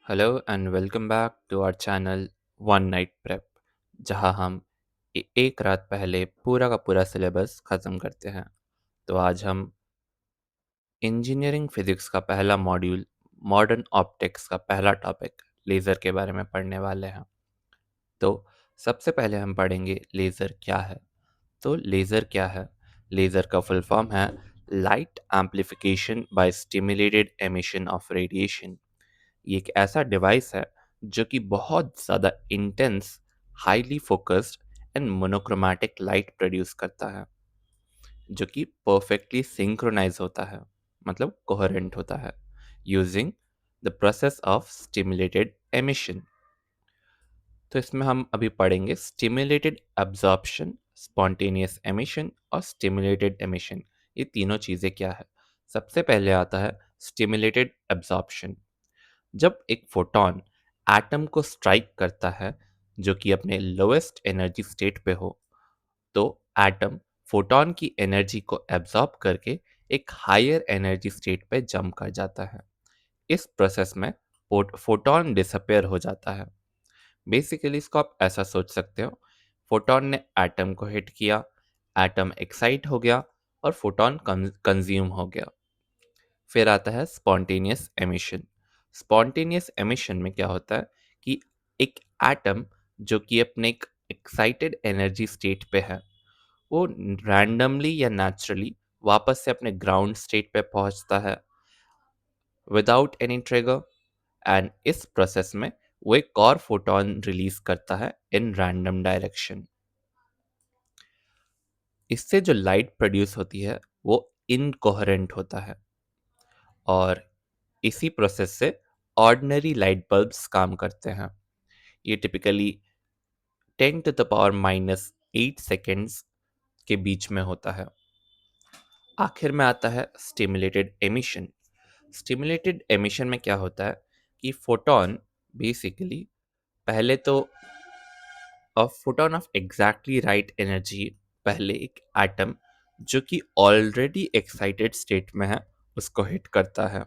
Hello and welcome back to our channel one night prep, जहां हम एक रात पहले पूरा का पूरा सिलेबस ख़त्म करते हैं। तो आज हम इंजीनियरिंग फिज़िक्स का पहला मॉड्यूल, मॉडर्न ऑप्टिक्स का पहला टॉपिक लेज़र के बारे में पढ़ने वाले हैं। तो सबसे पहले हम पढ़ेंगे लेज़र क्या है। तो लेज़र क्या है? लेज़र का फुल फॉर्म है light amplification by stimulated emission of radiation. ये एक ऐसा डिवाइस है जो कि बहुत ज़्यादा intense, highly focused and monochromatic light produce करता है, जो कि परफेक्टली सिंक्रोनाइज होता है, मतलब कोहेरेंट होता है, using the process of stimulated emission. तो इसमें हम अभी पढ़ेंगे स्टिमुलेटेड एब्जॉर्प्शन, स्पॉन्टेनियस एमिशन और स्टिमुलेटेड एमिशन। ये तीनों चीज़ें क्या है? सबसे पहले आता है स्टिमुलेटेड एब्जॉर्प्शन। जब एक फोटॉन एटम को स्ट्राइक करता है, जो कि अपने लोएस्ट एनर्जी स्टेट पे हो, तो एटम फोटॉन की एनर्जी को एब्जॉर्ब करके एक हायर एनर्जी स्टेट पे जंप कर जाता है। इस प्रोसेस में फोटॉन डिसअपेयर हो जाता है। बेसिकली इसको आप ऐसा सोच सकते हो, फोटॉन ने एटम को हिट किया, एटम एक्साइट हो गया और फोटॉन कंज्यूम हो गया। फिर आता है स्पॉन्टेनियस एमिशन। स्पॉन्टेनियस एमिशन में क्या होता है कि एक एटम जो कि अपने एक एक्साइटेड एनर्जी स्टेट पे है, वो रैंडमली या नेचुरली वापस से अपने ग्राउंड स्टेट पे पहुंचता है विदाउट एनी ट्रिगर। एंड इस प्रोसेस में वो एक और फोटोन रिलीज करता है इन रैंडम डायरेक्शन। इससे जो लाइट प्रोड्यूस होती है वो इनकोहेरेंट होता है, और इसी प्रोसेस से ऑर्डिनरी लाइट बल्ब्स काम करते हैं। ये टिपिकली 10⁻⁻8 सेकेंड्स के बीच में होता है। आखिर में आता है स्टिमुलेटेड एमिशन। स्टिमुलेटेड एमिशन में क्या होता है कि फोटोन बेसिकली पहले तो photon of exactly right energy पहले एक एटम जो कि ऑलरेडी एक्साइटेड स्टेट में है उसको हिट करता है।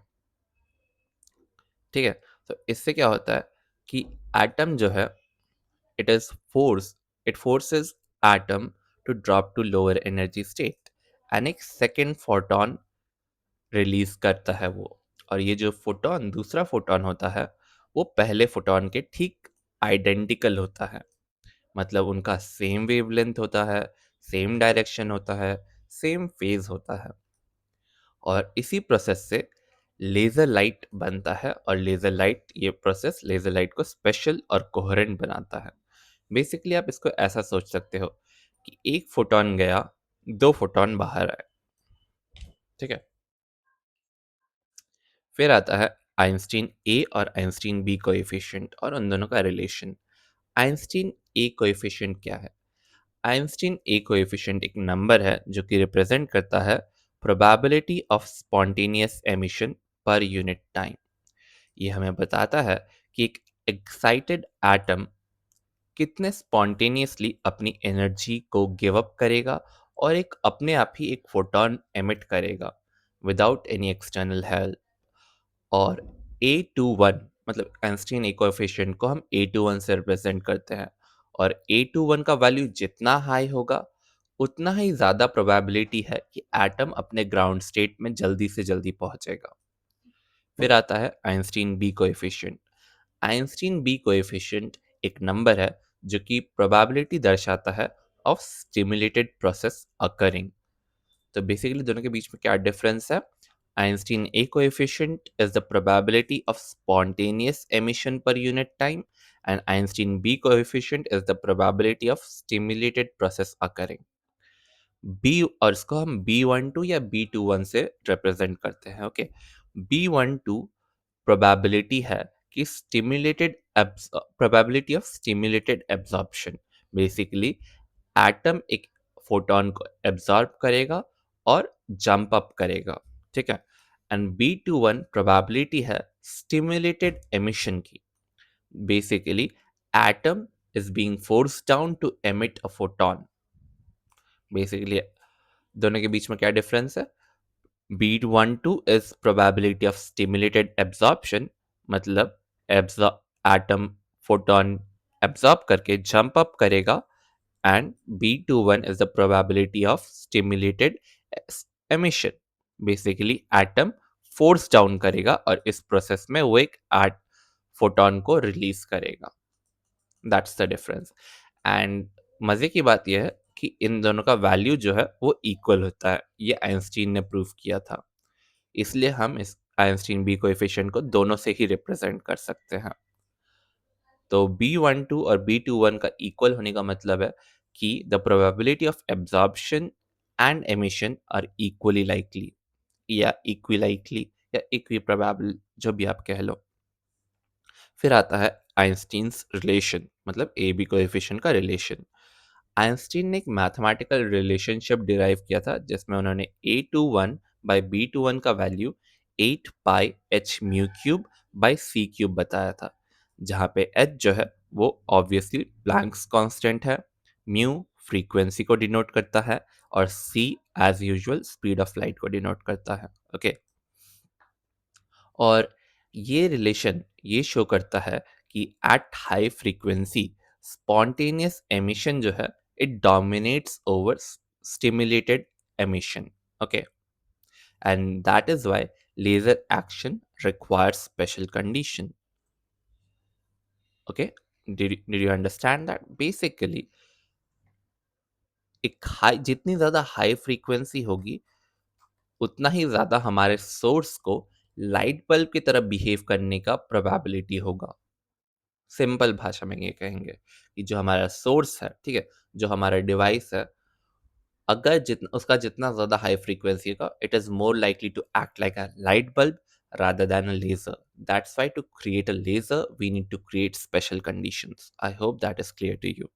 ठीक है, तो इससे क्या होता है कि एटम जो है, it is force it forces atom to drop to lower energy state, and एक second photon रिलीज करता है वो। और ये जो फोटोन, दूसरा फोटोन होता है, वो पहले फोटोन के ठीक आइडेंटिकल होता है, मतलब उनका सेम वेवलेंथ होता है, सेम डायरेक्शन होता है, सेम फेज होता है। और इसी प्रोसेस से लेज़र लाइट बनता है, और लेज़र लाइट, ये प्रोसेस लेज़र लाइट को स्पेशल और कोहेरेंट बनाता है। बेसिकली आप इसको ऐसा सोच सकते हो कि एक फोटॉन गया, दो फोटॉन बाहर आए। ठीक है, फिर आता है आइंस्टीन ए और आइंस्टीन बी कोएफिशिएंट और उन दोनों का रिलेशन। आइंस्टीन ए कोएफिशिएंट क्या है? आइंस्टीन ए कोएफिशिएंट एक नंबर है जो कि रिप्रेजेंट करता है probability of spontaneous emission per unit time. ये हमें बताता है कि एक एक्साइटेड एटम कितने स्पॉन्टेनियसली अपनी एनर्जी को गिव अप करेगा और एक अपने आप ही एक फोटॉन एमिट करेगा विदाउट एनी एक्सटर्नल हेल्प। और A21, मतलब आइंस्टीन ए कोएफिशिएंट को हम A21 से रिप्रेजेंट करते हैं, और A21 का वैल्यू जितना हाई होगा उतना ही ज़्यादा प्रोबेबिलिटी है कि एटम अपने ग्राउंड स्टेट में जल्दी से जल्दी पहुंचेगा। फिर आता है Einstein B coefficient. Einstein B coefficient एक नंबर है जो कि प्रोबेबिलिटी दर्शाता है ऑफ स्टिमुलेटेड प्रोसेस अकरिंग। तो बेसिकली दोनों के बीच में क्या डिफरेंस है? Einstein A coefficient is the probability of spontaneous emission per unit time, and Einstein B coefficient is the probability of stimulated process occurring. B, और इसको हम B12 या B21 से रिप्रेजेंट करते हैं। ओके, B12 प्रोबेबिलिटी है कि stimulated probability of stimulated absorption. Basically atom एक फोटोन को एब्जॉर्ब करेगा और जंप अप करेगा। ठीक है, एंड B21 प्रोबेबिलिटी है स्टिमुलेटेड एमिशन की। Basically atom is being force down to emit a photon. Basically दोनों के बीच में क्या डिफरेंस है? B12 is probability of stimulated absorption, मतलब एटम फोटोन एब्जॉर्ब करके जंप अप करेगा and B21 is the probability of stimulated emission. Basically atom force down करेगा और इस प्रोसेस में वो एक एट फोटोन को रिलीज करेगा. That's the difference. एंड मजे की बात यह है कि इन दोनों का वैल्यू जो है वो इक्वल होता है. ये आइंस्टीन ने प्रूव किया था. इसलिए हम इस आइंस्टीन बी कोएफिशिएंट को दोनों से ही रिप्रेजेंट कर सकते हैं. तो B12 और B21 का इक्वल होने का मतलब है कि the probability of absorption and emission are equally likely या इक्वी लाइकली या इक्वी प्रोबेबल, जो भी आप कह लो. फिर आता है आइंस्टीन्स रिलेशन, मतलब ए बी कोएफिशिएंट का रिलेशन. आइंस्टीन ने एक मैथमेटिकल रिलेशनशिप डिराइव किया था जिसमें उन्होंने A21 बाई B21 का value 8 pi H mu cube by C cube बताया था, जहाँ पे एच जो है वो ऑब्वियसली प्लैंक्स कांस्टेंट है, म्यू फ्रीक्वेंसी को डिनोट करता है और C as usual speed of light को डिनोट करता है. ओके. और ये रिलेशन ये शो करता है कि at high frequency spontaneous emission जो है it dominates over stimulated emission. Okay, and that is why laser action requires special condition. Okay, did you understand that? Basically एक हाई, जितनी ज्यादा हाई फ्रीक्वेंसी होगी उतना ही ज्यादा हमारे सोर्स को लाइट बल्ब की तरह बिहेव करने का प्रोबेबिलिटी होगा. सिंपल भाषा में ये कहेंगे कि जो हमारा सोर्स है, ठीक है, जो हमारा डिवाइस है, अगर जितना उसका जितना ज़्यादा हाई फ्रीक्वेंसी का, it is more likely to act like a light bulb rather than a laser. That's why to create a laser, we need to create special conditions. I hope that is clear to you.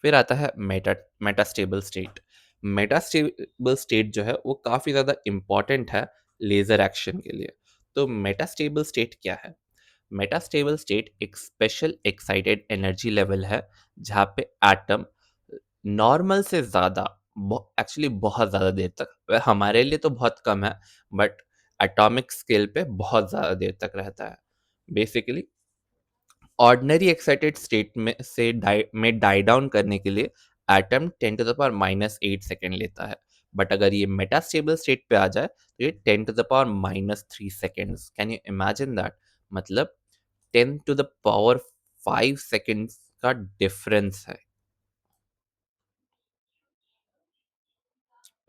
फिर आता है metastable state. Metastable state जो है वो काफ़ी ज़्यादा important है laser action के लिए. तो मेटास्टेबल स्टेट क्या है? मेटास्टेबल स्टेट एक स्पेशल एक्साइटेड एनर्जी लेवल है जहाँ पे एटम नॉर्मल से ज़्यादा, एक्चुअली बहुत ज़्यादा देर तक, हमारे लिए तो बहुत कम है बट एटॉमिक स्केल पे बहुत ज़्यादा देर तक रहता है. बेसिकली ऑर्डिनरी एक्साइटेड स्टेट में डाई डाउन करने के लिए atom 10 to the power -8 second लेता है. बट अगर ये मेटास्टेबल स्टेट पे आ जाए तो ये 10 to the power -3 seconds. Can you imagine that? मतलब 10 टू द पावर 5 सेकेंड्स का डिफरेंस है.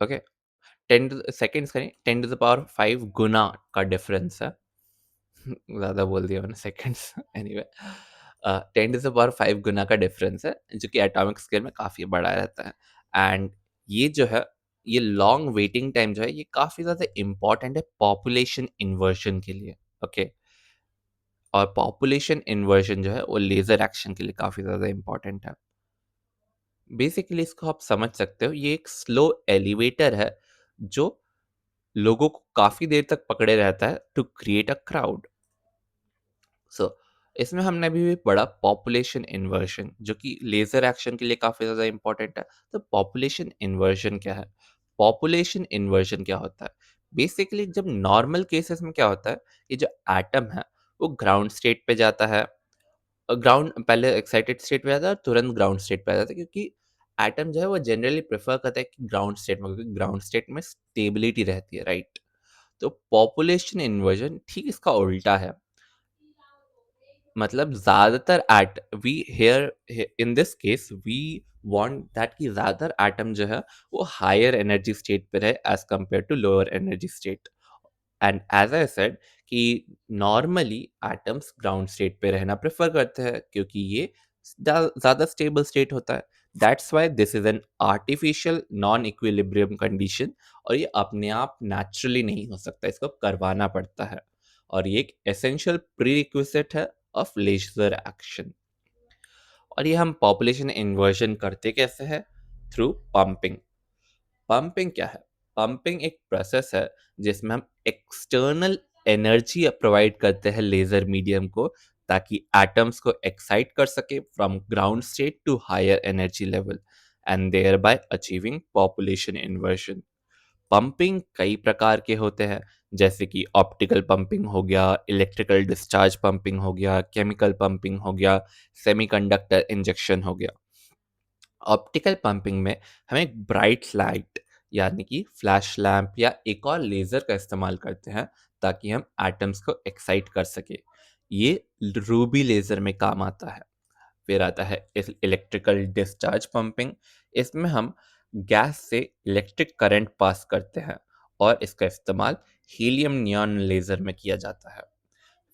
ओके, 10 टू सेकेंड्स करें, 10 टू द पावर 5 गुना का डिफरेंस है. ज़्यादा बोल दिया मैंने seconds. Anyway 10 to the power 5 गुना का डिफरेंस है जो कि एटॉमिक स्केल में काफ़ी बड़ा रहता है. एंड ये जो है, ये लॉन्ग वेटिंग टाइम जो है ये काफ़ी ज़्यादा इम्पॉर्टेंट है पॉपुलेशन इन्वर्जन के लिए. ओके, और पॉपुलेशन इन्वर्जन जो है वो लेज़र एक्शन के लिए काफ़ी ज़्यादा इम्पॉर्टेंट है. बेसिकली इसको आप समझ सकते हो, ये एक स्लो एलिवेटर है जो लोगों को काफ़ी देर तक पकड़े रहता है टू क्रिएट अ क्राउड. सो इसमें हमने अभी भी पढ़ा पॉपुलेशन इन्वर्जन जो कि लेज़र एक्शन के लिए काफ़ी ज़्यादा इंपॉर्टेंट है. तो पॉपुलेशन इन्वर्जन क्या है? पॉपुलेशन इन्वर्जन क्या होता है? बेसिकली जब नॉर्मल केसेस में क्या होता है कि जो एटम है वो ग्राउंड स्टेट पे जाता है. ग्राउंड पहले एक्साइटेड स्टेट पे जाता है और तुरंत ग्राउंड स्टेट पे आ जाता है, क्योंकि एटम जो है वो जनरली प्रेफर करता है कि ग्राउंड स्टेट में, क्योंकि ग्राउंड स्टेट में स्टेबिलिटी रहती है, राइट? तो पॉपुलेशन इन्वर्जन ठीक इसका उल्टा है. मतलब ज़्यादातर at we here in this case we want that कि ज़्यादातर एटम जो है वो हायर एनर्जी स्टेट पे रहे as compare to lower energy state. And as I said कि नॉर्मली एटम्स ग्राउंड स्टेट पे रहना प्रेफर करते हैं क्योंकि ये ज़्यादा स्टेबल स्टेट होता है. That's why this is an artificial non equilibrium condition, और ये अपने आप नेचुरली नहीं हो सकता, इसको करवाना पड़ता है. और ये एक एसेंशियल प्री है ऑफ लेजर एक्शन. और ये हम पॉपुलेशन इन्वर्जन करते कैसे हैं? Through pumping. पंपिंग क्या है? पंपिंग एक प्रोसेस है जिसमें हम एक्सटर्नल एनर्जी प्रोवाइड करते हैं लेजर मीडियम को, ताकि एटम्स को एक्साइट कर सके from ground state to higher energy level and thereby achieving population inversion. Pumping कई प्रकार के होते हैं जैसे कि ऑप्टिकल पंपिंग हो गया, इलेक्ट्रिकल डिस्चार्ज पंपिंग हो गया, केमिकल पंपिंग हो गया, सेमीकंडक्टर इंजेक्शन हो गया। ऑप्टिकल पंपिंग में हम एक ब्राइट लाइट यानी कि फ्लैश लैंप या एक और लेज़र का इस्तेमाल करते हैं ताकि हम एटम्स को एक्साइट कर सके। ये रूबी लेज़र में काम आता है। फिर आता है इलेक्ट्रिकल डिस्चार्ज पंपिंग। इसमें हम गैस से इलेक्ट्रिक करंट पास करते हैं और इसका इस्तेमाल हीलियम नियॉन लेज़र में किया जाता है।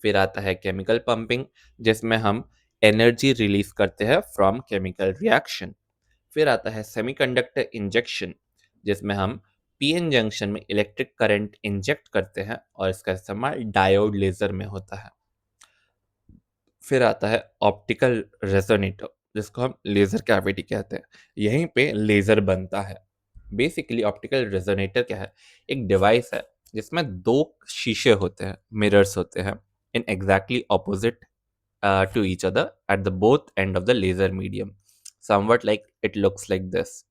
फिर आता है केमिकल पंपिंग, जिसमें हम एनर्जी रिलीज करते हैं फ्रॉम केमिकल रिएक्शन। फिर आता है सेमीकंडक्टर इंजेक्शन, जिसमें हम पीएन जंक्शन में इलेक्ट्रिक करंट इंजेक्ट करते हैं और इसका इस्तेमाल डायोड लेजर में होता है। फिर आता है ऑप्टिकल रेजोनेटर, जिसको हम लेजर कैविटी कहते हैं। यहीं पे लेजर बनता है। बेसिकली ऑप्टिकल रेजोनेटर क्या है? एक डिवाइस है जिसमें दो शीशे होते हैं, मिरर्स होते हैं, in exactly opposite to each other at the both end of the laser medium, somewhat like it looks like this.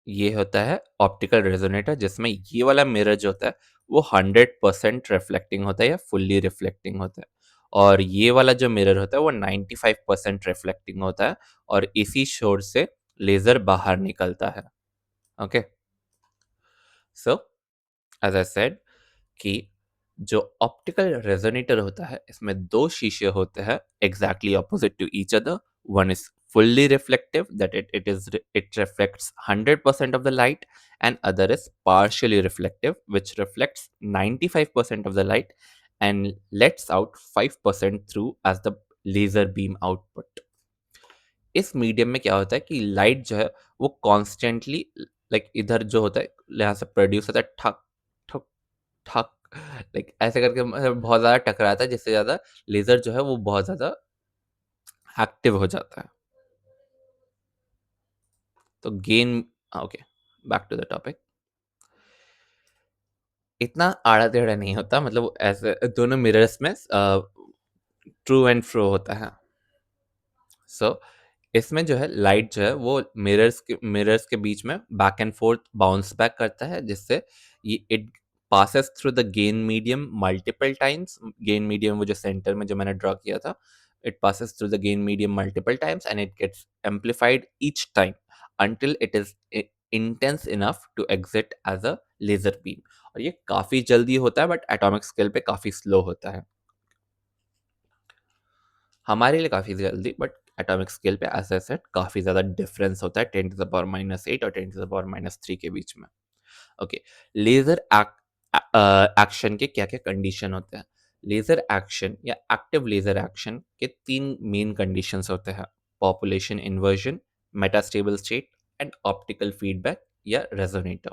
ये होता है ऑप्टिकल रेजोनेटर, जिसमें ये वाला मिरर जो होता है वो 100% रिफ्लेक्टिंग होता है या फुल्ली रिफ्लेक्टिंग होता है, और ये वाला जो मिरर होता है वो 95% रिफ्लेक्टिंग होता है, और इसी शोर से लेजर बाहर निकलता है। Okay, so as I said कि जो ऑप्टिकल रेजोनेटर होता है इसमें दो शीशे होते हैं exactly opposite to each other. One is fully reflective, that it reflects 100% of the light, and other is partially reflective, which reflects 95% of the light and lets out 5% through as the laser beam output. इस medium में क्या होता है कि light जो है वो constantly, like इधर जो होता है यहाँ से प्रोड्यूस होता है, ठक ठक ठक, लाइक ऐसे करके बहुत ज़्यादा टकराता है, जिससे ज़्यादा लेज़र जो है वो बहुत ज़्यादा एक्टिव हो जाता है। तो gain, okay, back to the topic. इतना आड़ा टेढ़ा नहीं होता, मतलब ऐसे दोनों मिरर्स में ट्रू एंड फ्रो होता है। सो इसमें जो है लाइट जो है वो मिरर्स के बीच में back and fourth bounce back करता है, जिससे ये it passes through the gain medium multiple times. Gain medium वो जो सेंटर में जो मैंने ड्रॉ किया था, it passes through the gain medium multiple times and it gets amplified each time until it is intense enough to exit as a laser beam। और ये काफ़ी जल्दी होता है बट एटॉमिक स्केल पे काफ़ी स्लो होता है। हमारे लिए काफ़ी जल्दी, बट एटॉमिक स्केल पे एज आई सेड काफ़ी ज़्यादा डिफरेंस होता है 10⁻⁻8 और 10⁻³ के बीच में। ओके, लेज़र एक्शन के क्या क्या कंडीशन होते हैं? लेज़र एक्शन या एक्टिव लेज़र एक्शन के तीन मेन कंडीशंस होते हैं: population inversion, metastable state and optical feedback या रेजोनेटर।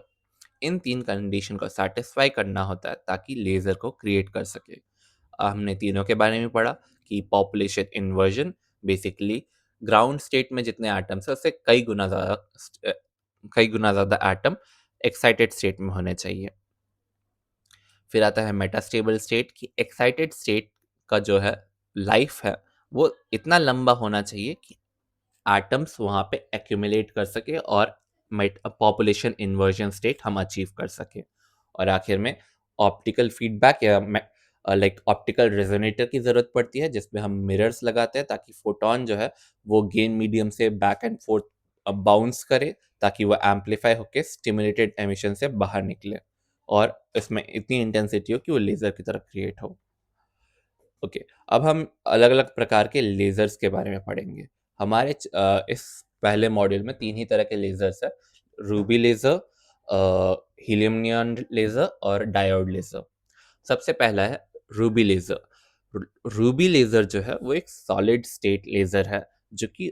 इन तीन कंडीशन को सेटिस्फाई करना होता है ताकि लेज़र को क्रिएट कर सके। हमने तीनों के बारे में पढ़ा कि population inversion basically ground state में जितने एटम्स है उससे कई गुना ज़्यादा एटम एक्साइटेड स्टेट में होने चाहिए। फिर आता है मेटास्टेबल स्टेट की एक्साइटेड स्टेट का जो है लाइफ है वो इतना लंबा होना चाहिए कि एटम्स वहाँ पे एक्यूमुलेट कर सके और पॉपुलेशन इन्वर्जन स्टेट हम अचीव कर सके। और आखिर में ऑप्टिकल फीडबैक या लाइक ऑप्टिकल रेजोनेटर की ज़रूरत पड़ती है, जिसमें हम मिरर्स लगाते हैं ताकि फोटोन जो है वो गेन मीडियम से बैक एंड फोर्थ बाउंस करे, ताकि वो एम्पलीफाई होकर स्टिमुलेटेड एमिशन से बाहर निकले और इसमें इतनी इंटेंसिटी हो कि वो लेज़र की तरह क्रिएट हो। ओके, अब हम अलग-अलग प्रकार के लेज़र्स के बारे में पढ़ेंगे। इस पहले मॉड्यूल में 3 ही तरह के लेज़र्स हैं, ruby laser, helium neon laser और डायोड लेज़र। सबसे पहला है रूबी लेज़र। रूबी लेज़र जो है वो एक सॉलिड स्टेट लेज़र है, जो कि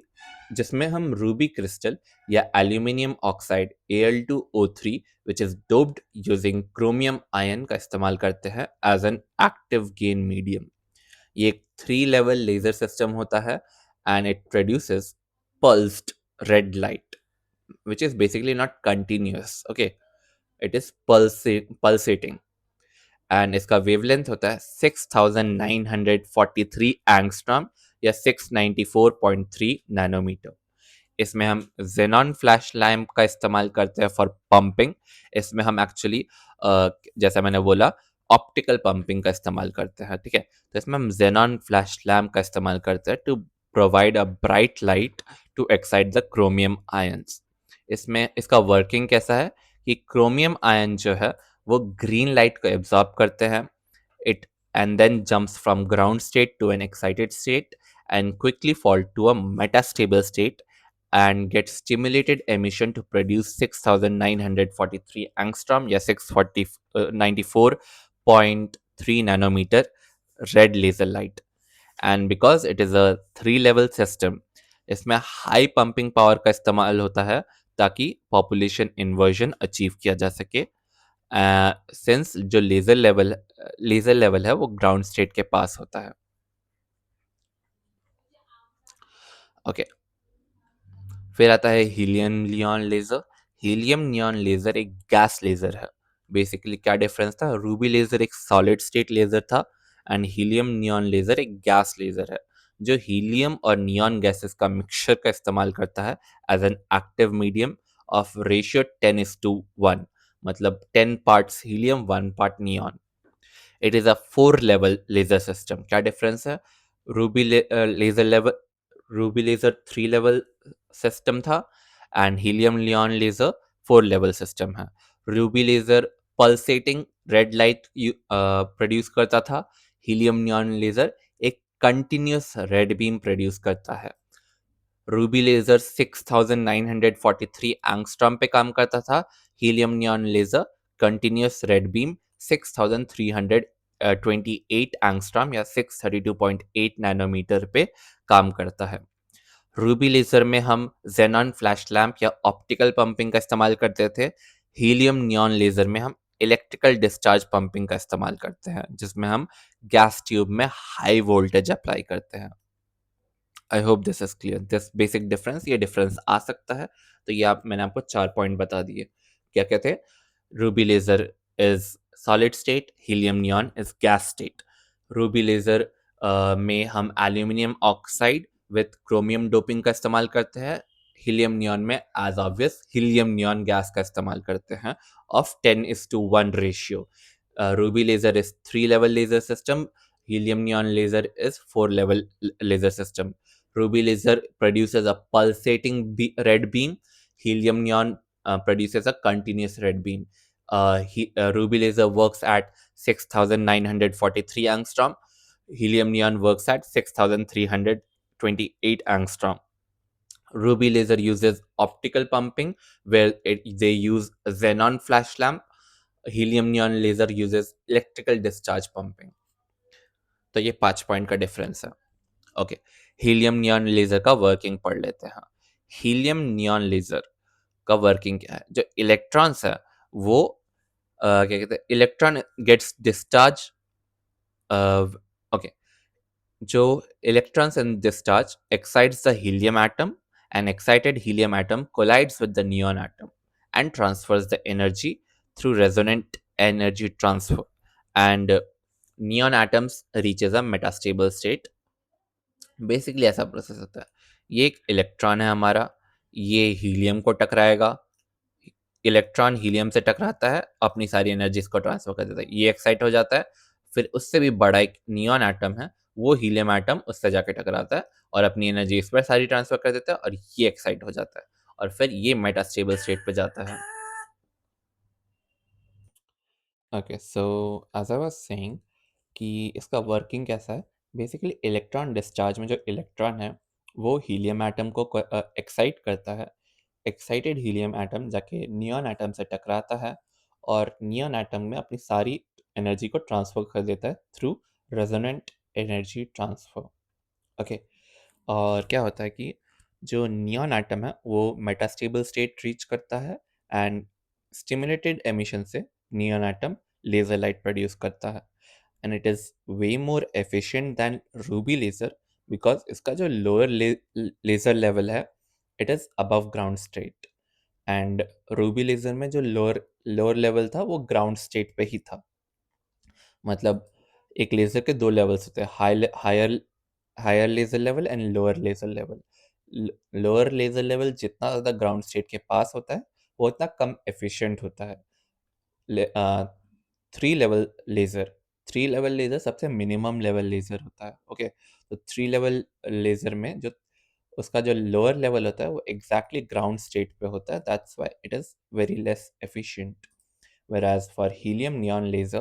जिसमें हम रूबी क्रिस्टल या aluminium oxide Al2O3 which is doped using chromium ion का इस्तेमाल करते हैं as an active gain medium. ये एक 3 लेवल लेजर सिस्टम होता है and it produces pulsed red light which is basically not continuous, okay, it is pulsating, and इसका wavelength होता है 6943 एंगस्ट्रॉम या 694.3 नैनोमीटर। इसमें हम ज़ेनॉन फ्लैश लैंप का इस्तेमाल करते हैं फॉर पंपिंग। इसमें हम एक्चुअली जैसा मैंने बोला ऑप्टिकल पंपिंग का इस्तेमाल करते हैं, ठीक है? तो इसमें हम ज़ेनॉन फ्लैश लैंप का इस्तेमाल करते हैं to provide a bright light to excite the chromium ions. इसमें इसका वर्किंग कैसा है कि क्रोमियम आयन जो है वो ग्रीन लाइट को एब्जॉर्ब करते हैं। It and then jumps from ground state to an excited state and quickly fall to a metastable state and get stimulated emission to produce 6943 angstrom या 640 94.3 nanometer red laser light. And because it is a 3 level system, इसमें high pumping power का इस्तेमाल होता है ताकि population inversion achieve किया जा सके, सिंस जो लेज़र लेवल है वो ग्राउंड स्टेट के पास होता है। ओके, फिर आता है helium neon laser. Helium neon laser एक गैस लेज़र है। बेसिकली क्या डिफरेंस था? रूबी लेज़र एक सॉलिड स्टेट लेज़र था एंड हीलियम नियॉन लेज़र एक गैस लेज़र है, जो हीलियम और नियॉन गैसेस का मिक्सचर का इस्तेमाल करता है as an active medium of ratio 10:1, मतलब 10 parts helium 1 part neon. It is a 4 level laser system. क्या डिफरेंस है? Ruby laser level ruby laser 3 level system था and helium neon laser 4 level system है। Ruby laser pulsating red light produce करता था। Helium neon laser एक continuous red beam produce करता है। Ruby laser 6943 angstrom पे काम करता था। Helium neon laser continuous red beam 6328 angstrom या 632.8 नैनोमीटर पे काम करता है। रूबी लेज़र में हम ज़ेनॉन फ्लैश लैंप या ऑप्टिकल पंपिंग का इस्तेमाल करते थे। हीलियम नियॉन लेज़र में हम इलेक्ट्रिकल डिस्चार्ज पंपिंग का इस्तेमाल करते हैं, जिसमें हम गैस ट्यूब में हाई वोल्टेज अप्लाई करते हैं। I hope this is clear, this basic difference, ये डिफरेंस आ सकता है। तो ये मैंने आपको 4 पॉइंट बता दिए। क्या कहते हैं? Ruby laser is solid state, helium neon is gas state. Ruby laser में हम aluminium oxide with chromium doping का इस्तेमाल करते हैं। हीलियम नियॉन में as obvious helium neon gas का इस्तेमाल करते हैं of 10:1 ratio. Ruby laser is 3 level laser system, helium neon laser is 4 level laser system. Ruby laser produces a pulsating red beam. Helium neon produces a continuous red beam. Ruby laser works at 6943 angstrom. Helium neon works at 6328 angstrom. Ruby laser uses optical pumping where they use xenon flash lamp. Helium neon laser uses electrical discharge pumping. तो ये 5 point का difference है। Okay, helium neon laser का working पढ़ लेते हैं। Helium neon laser का working क्या है? जो इलेक्ट्रॉन्स है वो क्या कहते हैं, इलेक्ट्रॉन गेट्स डिस्चार्ज। ओके, जो electrons in discharge excites the helium atom, and excited helium atom collides with the neon atom and transfers the energy through resonant energy transfer, and neon atoms reaches a metastable state। Basically ऐसा process होता है। ये एक electron है हमारा, ये helium को टकराएगा, electron helium से टकराता है, अपनी सारी एनर्जी इसको ट्रांसफर कर देता है, ये एक्साइट हो जाता है। फिर उससे भी बड़ा एक नियॉन एटम है, वो हीलियम एटम उससे जाके टकराता है और अपनी एनर्जी इस पर सारी ट्रांसफर कर देता है और ये एक्साइट हो जाता है और फिर ये मेटास्टेबल स्टेट पे जाता है। Okay, so as I was saying कि इसका वर्किंग कैसा है। बेसिकली इलेक्ट्रॉन डिस्चार्ज में जो इलेक्ट्रॉन है वो हीलियम एटम को एक्साइट करता है। एक्साइटेड हीलियम एटम जाके नियॉन एटम से टकराता है और नियॉन एटम में अपनी सारी एनर्जी को ट्रांसफर कर देता है through resonant energy transfer. Okay, और क्या होता है कि जो नियॉन एटम है वो मेटास्टेबल स्टेट रीच करता है एंड स्टिमुलेटेड एमिशन से neon atom laser light produce करता है and it is way more efficient than ruby laser because इसका जो लोअर लेजर लेवल है it is above ground state and ruby laser में जो लोअर लोअर लेवल था वो ग्राउंड स्टेट पे ही था। मतलब एक लेजर के 2 लेवल्स होते हैं, higher higher laser level and lower laser level. Lower laser level जितना ज़्यादा ग्राउंड स्टेट के पास होता है, वो उतना कम एफिशिएंट होता है। ले अ, 3 लेवल लेज़र 3 लेवल लेज़र सबसे मिनिमम लेवल लेज़र होता है, ओके? तो 3 लेवल लेज़र में जो उसका जो लोअर लेवल होता है, वो एग्ज़ैक्टली ग्राउंड स्टेट पे होता है, that's why it is very less efficient. Whereas for helium neon laser,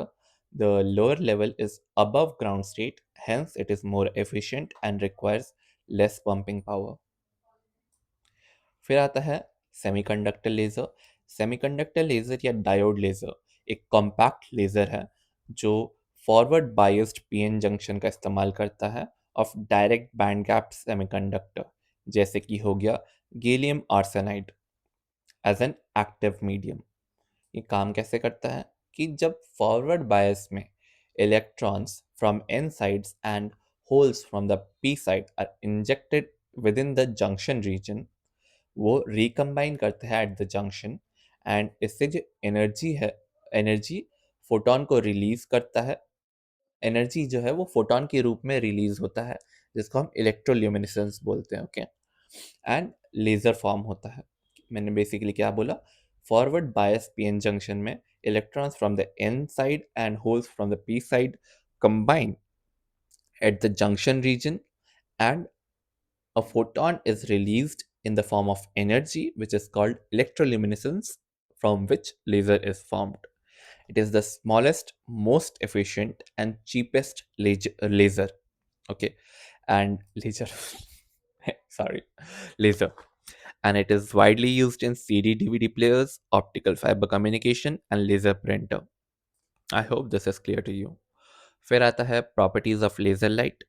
the lower level is above ground state, hence it is more efficient and requires less pumping power. फिर आता है semiconductor laser. Semiconductor laser या diode laser एक compact laser है जो forward biased PN junction का इस्तेमाल करता है of direct band gap semiconductor, जैसे कि हो गया gallium arsenide as an active medium. ये काम कैसे करता है कि जब फॉरवर्ड बायस में electrons from N sides and holes from the P side are injected within the junction region, वो रिकम्बाइन करते हैं एट द जंक्शन, एंड इससे जो एनर्जी है, एनर्जी फोटोन को रिलीज करता है। एनर्जी जो है वो फोटोन के रूप में रिलीज होता है, जिसको हम इलेक्ट्रोल्यूमिनेसेंस बोलते हैं, ओके? एंड लेजर फॉर्म होता है। मैंने बेसिकली क्या बोला? फॉरवर्ड बायस पीएन जंक्शन में electrons from the N side and holes from the P side combine at the junction region, and a photon is released in the form of energy, which is called electroluminescence, from which laser is formed. It is the smallest, most efficient, and cheapest laser. Okay, and laser. Sorry, laser. And it is widely used in CD DVD players, optical fiber communication, and laser printer. I hope this is clear to you. फिर आता है properties of laser light.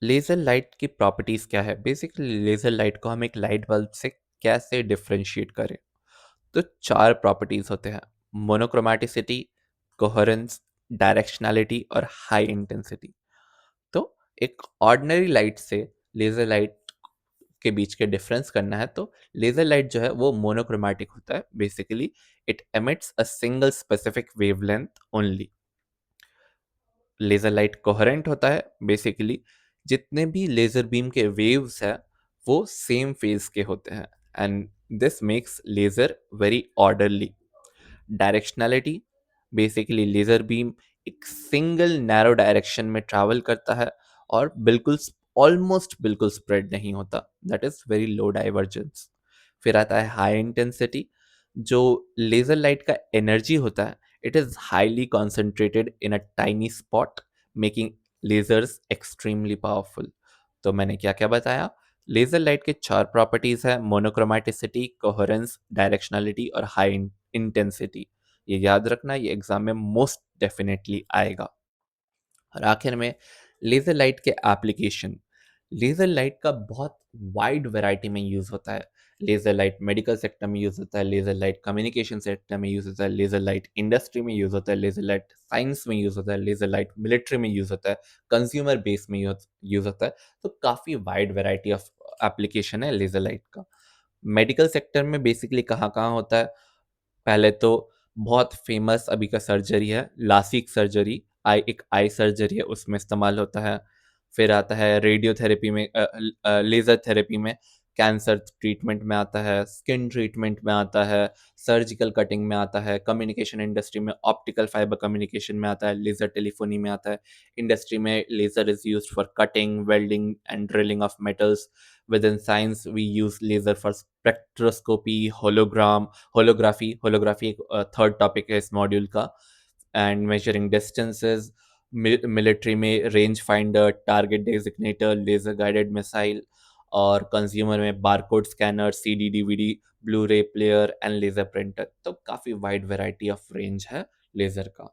Laser light की properties क्या है? Basically laser light को हम एक light bulb से कैसे डिफरेंशिएट करें? तो 4 प्रॉपर्टीज़ होते हैं: मोनोक्रोमैटिसिटी, कोहेरेंस, डायरेक्शनैलिटी और हाई इंटेंसिटी। तो एक ऑर्डिनरी लाइट से लेज़र लाइट के बीच के डिफरेंस करना है, तो लेज़र लाइट जो है वो मोनोक्रोमैटिक होता है। Basically it emits a single specific wavelength only. Laser light coherent होता है। बेसिकली जितने भी लेज़र बीम के वेव्स हैं वो सेम फेज के होते हैं, and this makes laser very orderly. Directionality, basically laser beam एक सिंगल नैरो डायरेक्शन में ट्रैवल करता है और बिल्कुल ऑलमोस्ट बिल्कुल स्प्रेड नहीं होता, that is very low divergence. फिर आता है हाई इंटेंसिटी। जो लेज़र लाइट का एनर्जी होता है, it is highly concentrated in a tiny spot, making lasers extremely powerful. तो मैंने क्या क्या बताया? लेज़र लाइट के 4 प्रॉपर्टीज़ हैं: मोनोक्रोमैटिसिटी, कोहेरेंस, डायरेक्शनैलिटी और हाई इंटेंसिटी। ये याद रखना, ये एग्जाम में मोस्ट डेफिनेटली आएगा। और आखिर में लेज़र लाइट के एप्लीकेशन। लेज़र लाइट का बहुत वाइड वैरायटी में यूज़ होता है। लेज़र लाइट मेडिकल सेक्टर में यूज़ होता है, लेज़र लाइट कम्युनिकेशन सेक्टर में यूज़ होता है, लेज़र लाइट इंडस्ट्री में यूज़ होता है, लेज़र लाइट साइंस में यूज़ होता है, लेज़र लाइट मिलिट्री में यूज़ होता है, कंज्यूमर बेस में यूज़ होता है। तो काफ़ी वाइड वैरायटी ऑफ एप्लीकेशन है लेज़र लाइट का। मेडिकल सेक्टर में बेसिकली कहाँ-कहाँ होता है? पहले तो बहुत फेमस अभी का सर्जरी है लासिक सर्जरी, एक आई सर्जरी है, उसमें इस्तेमाल होता है। फिर आता है रेडियोथेरेपी में, लेज़र थेरेपी में, कैंसर ट्रीटमेंट में आता है, स्किन ट्रीटमेंट में आता है, सर्जिकल कटिंग में आता है, कम्युनिकेशन इंडस्ट्री में ऑप्टिकल फाइबर कम्युनिकेशन में आता है, लेज़र टेलीफोनी में आता है। इंडस्ट्री में laser is used for cutting, welding and drilling of metals. Within science, we use laser for spectroscopy, holography एक थर्ड टॉपिक है इस मॉड्यूल का, एंड मेजरिंग डिस्टेंसेस। मिलिट्री में range finder, target designator, laser guided missile. और consumer में barcode scanner, CD DVD, blu ray player and laser printer. तो काफ़ी wide variety of range है लेजर का।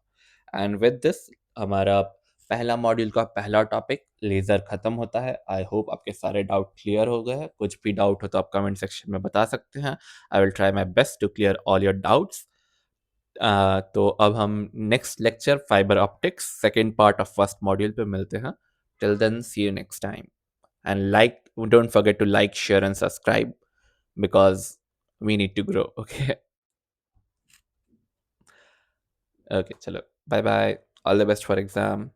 एंड विद दिस हमारा पहला मॉड्यूल का पहला टॉपिक लेज़र ख़त्म होता है। आई होप आपके सारे डाउट क्लियर हो गए हैं। कुछ भी डाउट हो तो आप कमेंट सेक्शन में बता सकते हैं। I will try my best to clear all your doubts. तो अब हम next lecture fibre optics second part of first module पे मिलते हैं। Till then see you next time, and like don't forget to like share and subscribe because we need to grow. Okay okay, चलो bye bye, all the best for exam.